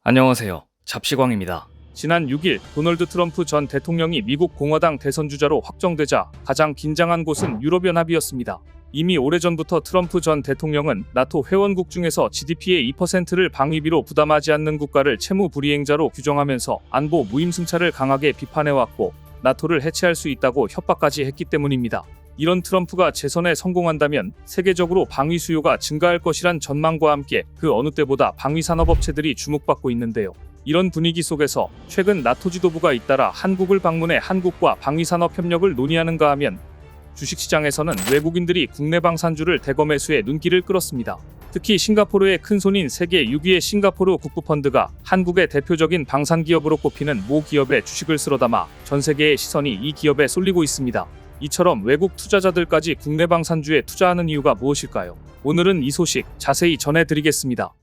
안녕하세요. 잡시광입니다. 지난 6일 도널드 트럼프 전 대통령이 미국 공화당 대선 주자로 확정되자 가장 긴장한 곳은 유럽연합이었습니다. 이미 오래전부터 트럼프 전 대통령은 나토 회원국 중에서 GDP의 2%를 방위비로 부담하지 않는 국가를 채무 불이행자로 규정하면서 안보 무임승차를 강하게 비판해왔고 나토를 해체할 수 있다고 협박까지 했기 때문입니다. 이런 트럼프가 재선에 성공한다면 세계적으로 방위 수요가 증가할 것이란 전망과 함께 그 어느 때보다 방위 산업업체들이 주목받고 있는데요. 이런 분위기 속에서 최근 나토 지도부가 잇따라 한국을 방문해 한국과 방위산업 협력을 논의하는가 하면 주식시장에서는 외국인들이 국내 방산주를 대거 매수해 눈길을 끌었습니다. 특히 싱가포르의 큰손인 세계 6위의 싱가포르 국부펀드가 한국의 대표적인 방산기업으로 꼽히는 모 기업의 주식을 쓸어담아 전 세계의 시선이 이 기업에 쏠리고 있습니다. 이처럼 외국 투자자들까지 국내 방산주에 투자하는 이유가 무엇일까요? 오늘은 이 소식 자세히 전해드리겠습니다.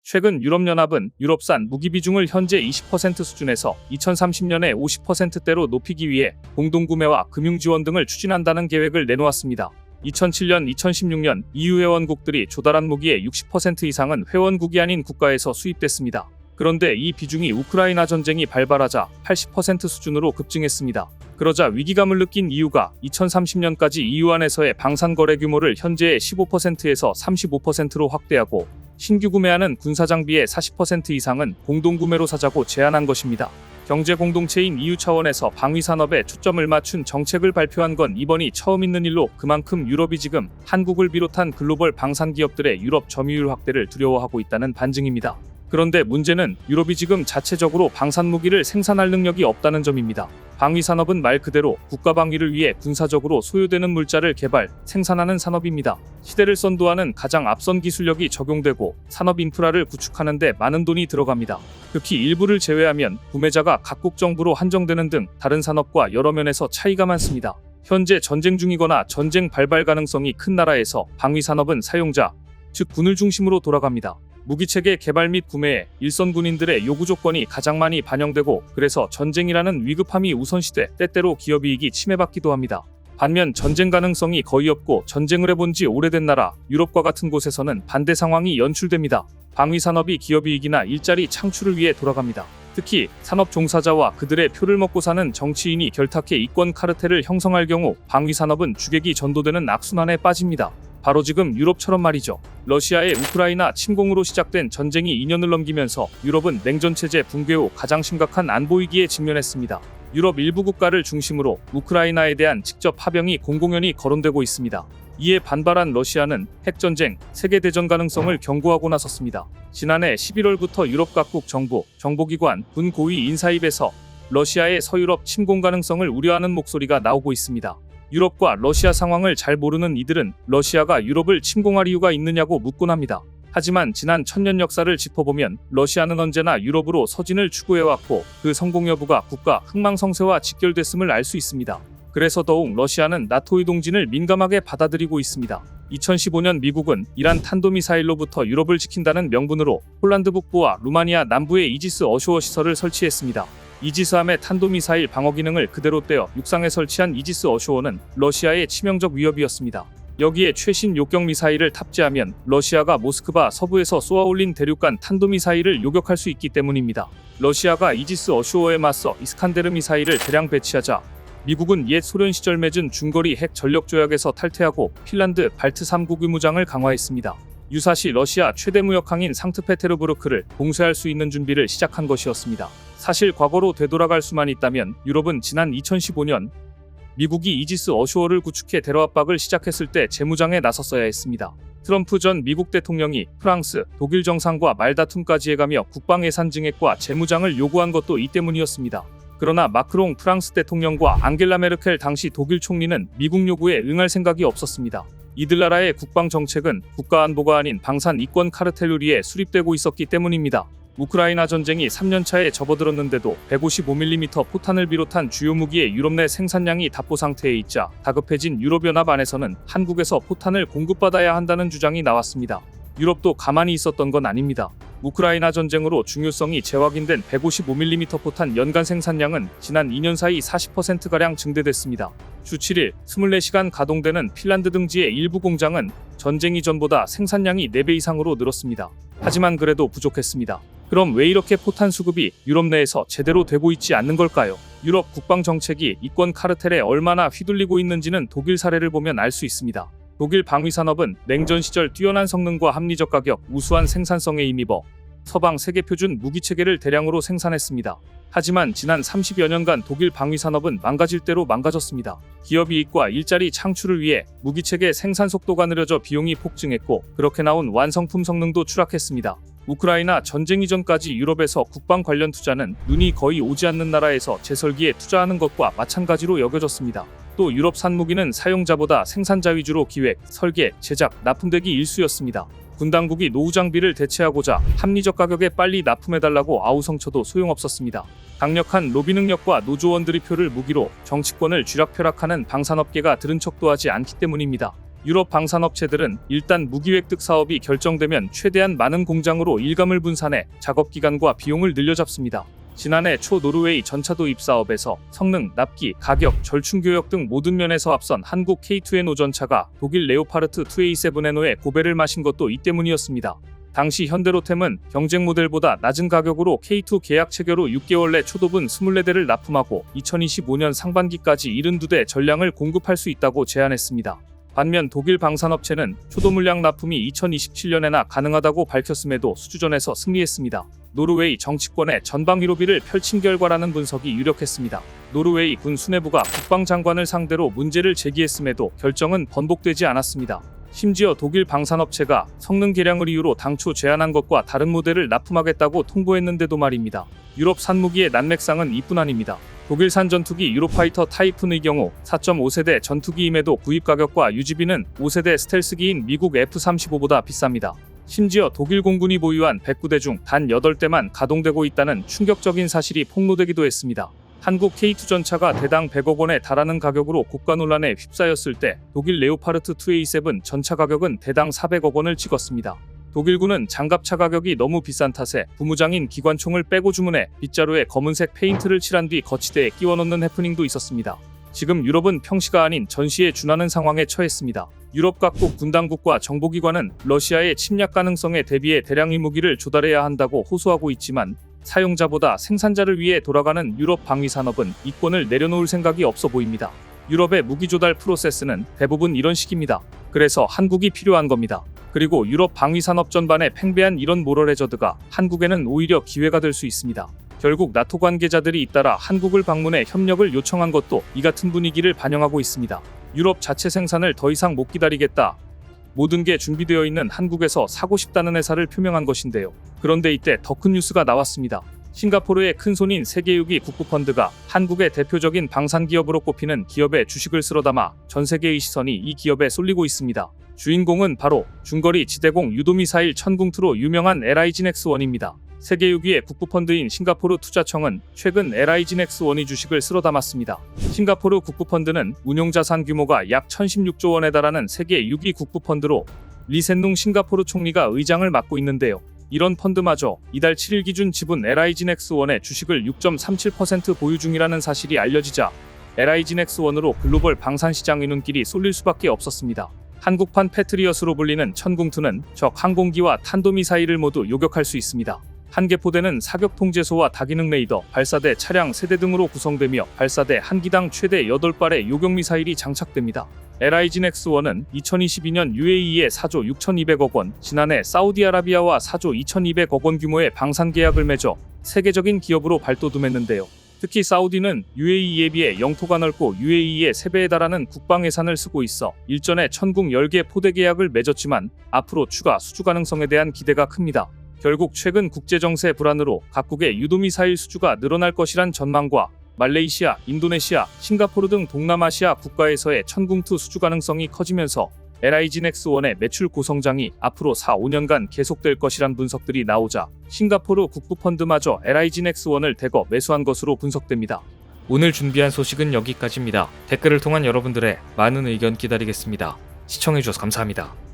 최근 유럽연합은 유럽산 무기 비중을 현재 20% 수준에서 2030년에 50%대로 높이기 위해 공동구매와 금융지원 등을 추진한다는 계획을 내놓았습니다. 2007년, 2016년 EU 회원국들이 조달한 무기의 60% 이상은 회원국이 아닌 국가에서 수입됐습니다. 그런데 이 비중이 우크라이나 전쟁이 발발하자 80% 수준으로 급증했습니다. 그러자 위기감을 느낀 EU가 2030년까지 EU 안에서의 방산 거래 규모를 현재의 15%에서 35%로 확대하고 신규 구매하는 군사장비의 40% 이상은 공동구매로 사자고 제안한 것입니다. 경제공동체인 EU 차원에서 방위산업에 초점을 맞춘 정책을 발표한 건 이번이 처음 있는 일로 그만큼 유럽이 지금 한국을 비롯한 글로벌 방산기업들의 유럽 점유율 확대를 두려워하고 있다는 반증입니다. 그런데 문제는 유럽이 지금 자체적으로 방산무기를 생산할 능력이 없다는 점입니다. 방위산업은 말 그대로 국가 방위를 위해 군사적으로 소요되는 물자를 개발, 생산하는 산업입니다. 시대를 선도하는 가장 앞선 기술력이 적용되고 산업 인프라를 구축하는 데 많은 돈이 들어갑니다. 극히 일부를 제외하면 구매자가 각국 정부로 한정되는 등 다른 산업과 여러 면에서 차이가 많습니다. 현재 전쟁 중이거나 전쟁 발발 가능성이 큰 나라에서 방위산업은 사용자, 즉 군을 중심으로 돌아갑니다. 무기체계 개발 및 구매에 일선 군인들의 요구 조건이 가장 많이 반영되고 그래서 전쟁이라는 위급함이 우선시돼 때때로 기업이익이 침해받기도 합니다. 반면 전쟁 가능성이 거의 없고 전쟁을 해본 지 오래된 나라 유럽과 같은 곳에서는 반대 상황이 연출됩니다. 방위산업이 기업이익이나 일자리 창출을 위해 돌아갑니다. 특히 산업 종사자와 그들의 표를 먹고 사는 정치인이 결탁해 이권 카르텔을 형성할 경우 방위산업은 주객이 전도되는 악순환에 빠집니다. 바로 지금 유럽처럼 말이죠. 러시아의 우크라이나 침공으로 시작된 전쟁이 2년을 넘기면서 유럽은 냉전체제 붕괴 후 가장 심각한 안보위기에 직면했습니다. 유럽 일부 국가를 중심으로 우크라이나에 대한 직접 파병이 공공연히 거론되고 있습니다. 이에 반발한 러시아는 핵전쟁, 세계대전 가능성을 경고하고 나섰습니다. 지난해 11월부터 유럽 각국 정부, 정보기관, 군 고위 인사입에서 러시아의 서유럽 침공 가능성을 우려하는 목소리가 나오고 있습니다. 유럽과 러시아 상황을 잘 모르는 이들은 러시아가 유럽을 침공할 이유가 있느냐고 묻곤 합니다. 하지만 지난 천년 역사를 짚어보면 러시아는 언제나 유럽으로 서진을 추구해왔고 그 성공 여부가 국가 흥망성쇠와 직결됐음을 알 수 있습니다. 그래서 더욱 러시아는 나토의 동진을 민감하게 받아들이고 있습니다. 2015년 미국은 이란 탄도미사일로부터 유럽을 지킨다는 명분으로 폴란드 북부와 루마니아 남부에 이지스 어쇼어 시설을 설치했습니다. 이지스함의 탄도미사일 방어 기능을 그대로 떼어 육상에 설치한 이지스 어쇼어는 러시아의 치명적 위협이었습니다. 여기에 최신 요격 미사일을 탑재하면 러시아가 모스크바 서부에서 쏘아올린 대륙간 탄도미사일을 요격할 수 있기 때문입니다. 러시아가 이지스 어쇼어에 맞서 이스칸데르 미사일을 대량 배치하자 미국은 옛 소련 시절 맺은 중거리 핵 전력 조약에서 탈퇴하고 핀란드, 발트 3국 의무장을 강화했습니다. 유사시 러시아 최대 무역항인 상트페테르부르크를 봉쇄할 수 있는 준비를 시작한 것이었습니다. 사실 과거로 되돌아갈 수만 있다면 유럽은 지난 2015년 미국이 이지스 어쇼어를 구축해 테러 압박을 시작했을 때 재무장에 나섰어야 했습니다. 트럼프 전 미국 대통령이 프랑스, 독일 정상과 말다툼까지 해가며 국방 예산 증액과 재무장을 요구한 것도 이 때문이었습니다. 그러나 마크롱 프랑스 대통령과 앙겔라 메르켈 당시 독일 총리는 미국 요구에 응할 생각이 없었습니다. 이들 나라의 국방 정책은 국가 안보가 아닌 방산 이권 카르텔 에 수립되고 있었기 때문입니다. 우크라이나 전쟁이 3년차에 접어들었는데도 155mm 포탄을 비롯한 주요 무기의 유럽 내 생산량이 답보 상태에 있자 다급해진 유럽연합 안에서는 한국에서 포탄을 공급받아야 한다는 주장이 나왔습니다. 유럽도 가만히 있었던 건 아닙니다. 우크라이나 전쟁으로 중요성이 재확인된 155mm 포탄 연간 생산량은 지난 2년 사이 40%가량 증대됐습니다. 주 7일 24시간 가동되는 핀란드 등지의 일부 공장은 전쟁 이전보다 생산량이 4배 이상으로 늘었습니다. 하지만 그래도 부족했습니다. 그럼 왜 이렇게 포탄 수급이 유럽 내에서 제대로 되고 있지 않는 걸까요? 유럽 국방 정책이 이권 카르텔에 얼마나 휘둘리고 있는지는 독일 사례를 보면 알 수 있습니다. 독일 방위 산업은 냉전 시절 뛰어난 성능과 합리적 가격, 우수한 생산성에 힘입어 서방 세계 표준 무기 체계를 대량으로 생산했습니다. 하지만 지난 30여 년간 독일 방위 산업은 망가질 대로 망가졌습니다. 기업 이익과 일자리 창출을 위해 무기 체계 생산 속도가 느려져 비용이 폭증했고, 그렇게 나온 완성품 성능도 추락했습니다. 우크라이나 전쟁 이전까지 유럽에서 국방 관련 투자는 눈이 거의 오지 않는 나라에서 재설기에 투자하는 것과 마찬가지로 여겨졌습니다. 또 유럽산 무기는 사용자보다 생산자 위주로 기획, 설계, 제작, 납품되기 일쑤였습니다. 군 당국이 노후 장비를 대체하고자 합리적 가격에 빨리 납품해달라고 아우성쳐도 소용없었습니다. 강력한 로비 능력과 노조원들의 표를 무기로 정치권을 쥐락펴락하는 방산업계가 들은 척도 하지 않기 때문입니다. 유럽 방산업체들은 일단 무기 획득 사업이 결정되면 최대한 많은 공장으로 일감을 분산해 작업 기간과 비용을 늘려잡습니다. 지난해 초 노르웨이 전차 도입 사업에서 성능, 납기, 가격, 절충 교역 등 모든 면에서 앞선 한국 K2N5 전차가 독일 레오파르트 2A7N5에 고배를 마신 것도 이 때문이었습니다. 당시 현대로템은 경쟁 모델보다 낮은 가격으로 K2 계약 체결 후 6개월 내 초도분 24대를 납품하고 2025년 상반기까지 72대 전량을 공급할 수 있다고 제안했습니다. 반면 독일 방산업체는 초도 물량 납품이 2027년에나 가능하다고 밝혔음에도 수주전에서 승리했습니다. 노르웨이 정치권의 전방 위로비를 펼친 결과라는 분석이 유력했습니다. 노르웨이 군 수뇌부가 국방장관을 상대로 문제를 제기했음에도 결정은 번복되지 않았습니다. 심지어 독일 방산업체가 성능 개량을 이유로 당초 제안한 것과 다른 모델을 납품하겠다고 통보했는데도 말입니다. 유럽 산무기의 난맥상은 이뿐 아닙니다. 독일산 전투기 유로파이터 타이푼의 경우 4.5세대 전투기임에도 구입 가격과 유지비는 5세대 스텔스기인 미국 F-35보다 비쌉니다. 심지어 독일 공군이 보유한 109대 중 단 8대만 가동되고 있다는 충격적인 사실이 폭로되기도 했습니다. 한국 K2 전차가 대당 100억 원에 달하는 가격으로 국가 논란에 휩싸였을 때 독일 레오파르트 2A7 전차 가격은 대당 400억 원을 찍었습니다. 독일군은 장갑차 가격이 너무 비싼 탓에 부무장인 기관총을 빼고 주문해 빗자루에 검은색 페인트를 칠한 뒤 거치대에 끼워 넣는 해프닝도 있었습니다. 지금 유럽은 평시가 아닌 전시에 준하는 상황에 처했습니다. 유럽 각국 군당국과 정보기관은 러시아의 침략 가능성에 대비해 대량의 무기를 조달해야 한다고 호소하고 있지만 사용자보다 생산자를 위해 돌아가는 유럽 방위 산업은 이권을 내려놓을 생각이 없어 보입니다. 유럽의 무기 조달 프로세스는 대부분 이런 식입니다. 그래서 한국이 필요한 겁니다. 그리고 유럽 방위 산업 전반에 팽배한 이런 모럴 해저드가 한국에는 오히려 기회가 될 수 있습니다. 결국 나토 관계자들이 잇따라 한국을 방문해 협력을 요청한 것도 이 같은 분위기를 반영하고 있습니다. 유럽 자체 생산을 더 이상 못 기다리겠다. 모든 게 준비되어 있는 한국에서 사고 싶다는 의사를 표명한 것인데요. 그런데 이때 더 큰 뉴스가 나왔습니다. 싱가포르의 큰손인 세계6위 국부펀드가 한국의 대표적인 방산기업으로 꼽히는 기업의 주식을 쓸어담아 전 세계의 시선이 이 기업에 쏠리고 있습니다. 주인공은 바로 중거리 지대공 유도미사일 천궁2로 유명한 LIGNX1입니다. 세계6위의 국부펀드인 싱가포르 투자청은 최근 LIGNX1의 주식을 쓸어담았습니다. 싱가포르 국부펀드는 운용자산 규모가 약 1016조 원에 달하는 세계 6위 국부펀드로 리센룽 싱가포르 총리가 의장을 맡고 있는데요. 이런 펀드마저 이달 7일 기준 지분 LIGNX1의 주식을 6.37% 보유 중이라는 사실이 알려지자 LIGNX1으로 글로벌 방산시장의 눈길이 쏠릴 수밖에 없었습니다. 한국판 패트리엇으로 불리는 천궁2는 적 항공기와 탄도미사일을 모두 요격할 수 있습니다. 한 개 포대는 사격 통제소와 다기능 레이더, 발사대 차량 세대 등으로 구성되며 발사대 한 기당 최대 8발의 요격미사일이 장착됩니다. LIGNX1은 2022년 UAE에 4조 6,200억 원, 지난해 사우디아라비아와 4조 2,200억 원 규모의 방산 계약을 맺어 세계적인 기업으로 발돋움했는데요. 특히 사우디는 UAE에 비해 영토가 넓고 UAE의 3배에 달하는 국방 예산을 쓰고 있어 일전에 천궁 10개 포대 계약을 맺었지만 앞으로 추가 수주 가능성에 대한 기대가 큽니다. 결국 최근 국제정세 불안으로 각국의 유도미사일 수주가 늘어날 것이란 전망과 말레이시아, 인도네시아, 싱가포르 등 동남아시아 국가에서의 천궁2 수주 가능성이 커지면서 LIGNX1의 매출 고성장이 앞으로 4-5년간 계속될 것이란 분석들이 나오자 싱가포르 국부펀드마저 LIGNX1을 대거 매수한 것으로 분석됩니다. 오늘 준비한 소식은 여기까지입니다. 댓글을 통한 여러분들의 많은 의견 기다리겠습니다. 시청해주셔서 감사합니다.